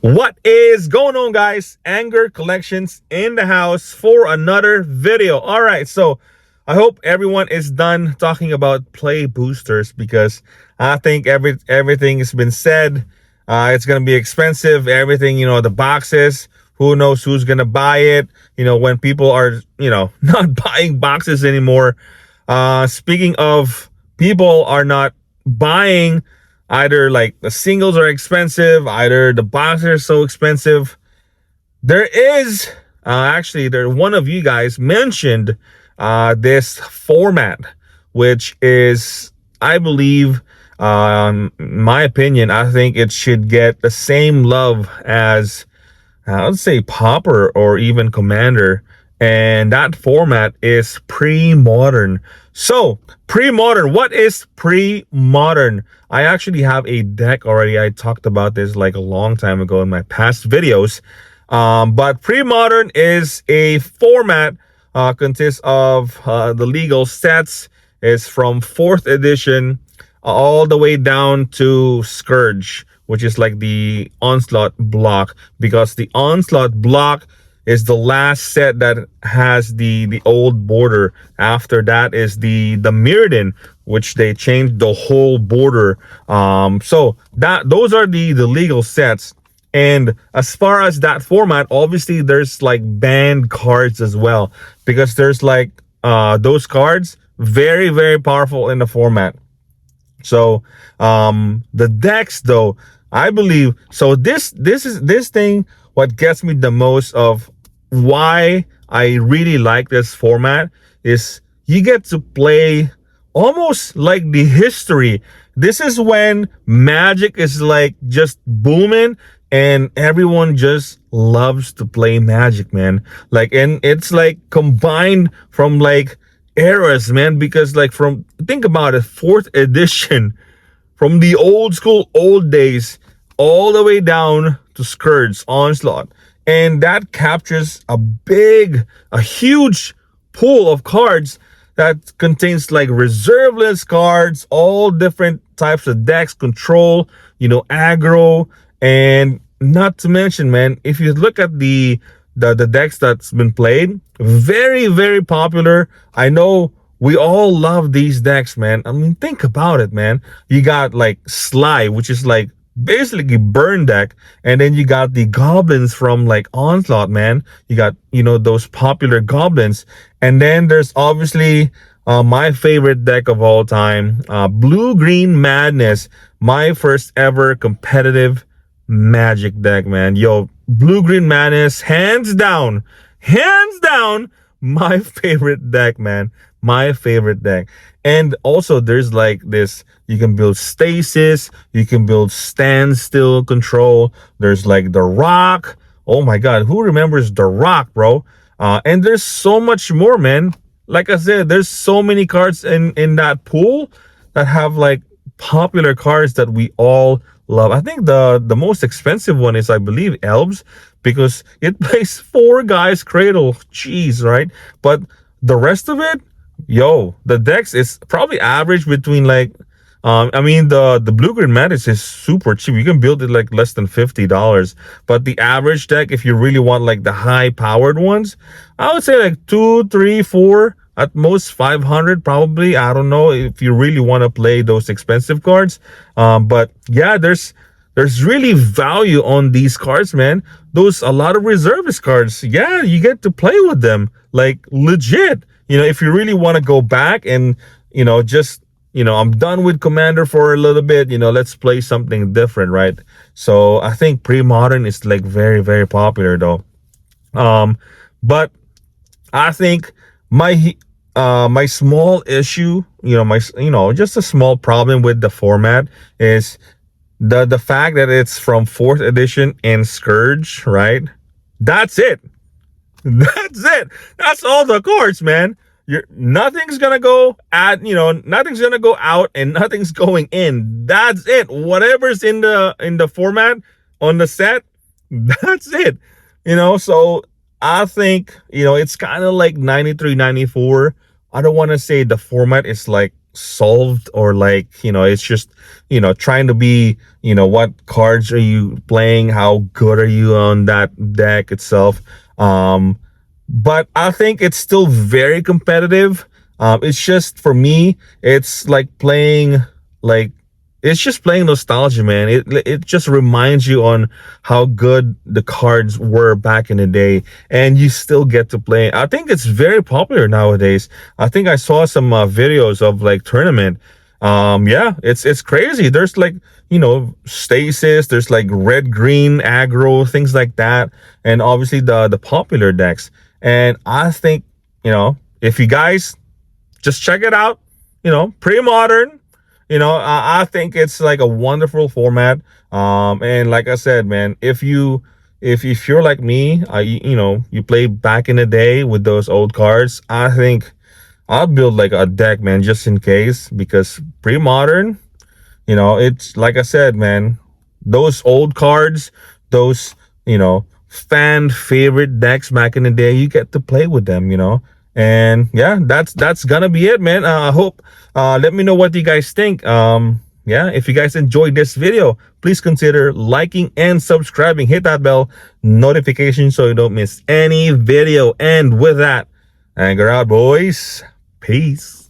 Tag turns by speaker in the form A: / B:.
A: What is going on, guys? Anger Collections in the house for another video. All right, so I hope everyone is done talking about play boosters because I think everything has been said. It's gonna be expensive. Everything, the boxes. Who knows who's gonna buy it? When people are, not buying boxes anymore. Speaking of people are not buying, either like the singles are expensive, either the boxes are so expensive. There is one of you guys mentioned this format, which is, I believe, in my opinion, I think it should get the same love as I would say Popper or even Commander. And that format is pre-modern. So, pre-modern, what is pre-modern? I actually have a deck already. I talked about this like a long time ago in my past videos. But pre-modern is a format, consists of the legal sets, is from 4th edition all the way down to Scourge, which is like the Onslaught block, because the Onslaught block is the last set that has the old border. After that is the Mirrodin, which they changed the whole border. So those are the legal sets. And as far as that format, obviously there's like banned cards as well, because there's like those cards very, very powerful in the format. So the decks, though, I believe, so this thing, what gets me the most of why I really like this format is you get to play almost like the history. This is when Magic is like just booming and everyone just loves to play Magic, man. Like, and it's like combined from like eras, man, because like think about it, 4th edition, from the old school old days all the way down to Scourge, Onslaught. And that captures a huge pool of cards that contains like reserve list cards, all different types of decks, control, aggro, and not to mention, man, if you look at the decks that's been played, very, very popular. I know we all love these decks, man. I mean, think about it, man. You got like Sly, which is like basically burn deck, and then you got the goblins from like Onslaught, man. You got those popular goblins, and then there's obviously my favorite deck of all time, Blue Green Madness, my first ever competitive Magic deck, man. Yo, Blue Green Madness, hands down, my favorite deck, man. My favorite deck. And also there's like this, you can build stasis, you can build standstill control. There's like the rock. Oh my god, who remembers the rock, bro? And there's so much more, man. Like I said, there's so many cards in that pool that have like popular cards that we all love. I think the most expensive one is, I believe, Elves, because it plays 4 guys cradle. Jeez, right? But the rest of it, yo, the decks is probably average between like I mean, the Blue Green Madness is super cheap. You can build it like less than $50. But the average deck, if you really want like the high powered ones, I would say like 2, 3, 4, at most 500 probably. I don't know if you really want to play those expensive cards. But yeah, there's really value on these cards, man. A lot of reservist cards, yeah, you get to play with them like legit. If you really want to go back and just I'm done with Commander for a little bit, let's play something different, right? So I think pre-modern is like very, very popular though. But I think my small issue, just a small problem with the format is the fact that it's from 4th edition and Scourge, right? That's it. That's it. That's all the cards, man. Nothing's gonna go nothing's gonna go out and nothing's going in. That's it. Whatever's in the format on the set, that's it. So I think it's kind of like 93, 94. I don't want to say the format is like solved, or like, it's just, trying to be, what cards are you playing, how good are you on that deck itself. But I think it's still very competitive. It's just, for me, it's like playing, like, it's just playing nostalgia, man. It just reminds you on how good the cards were back in the day, and you still get to play. I think it's very popular nowadays. I think I saw some videos of like tournament. Yeah, it's crazy. There's like, stasis. There's like red, green, aggro, things like that, and obviously the popular decks. And I think, if you guys just check it out, pretty modern. I think it's like a wonderful format. And like I said, man, if you're like me, you play back in the day with those old cards, I think I'll build like a deck, man, just in case, because pretty modern. It's like I said, man, those old cards, those, fan favorite decks back in the day, you get to play with them. And yeah, that's gonna be it, man. I hope, let me know what you guys think. Yeah, if you guys enjoyed this video, please consider liking and subscribing. Hit that bell notification so you don't miss any video. And with that, anger out, boys. Peace.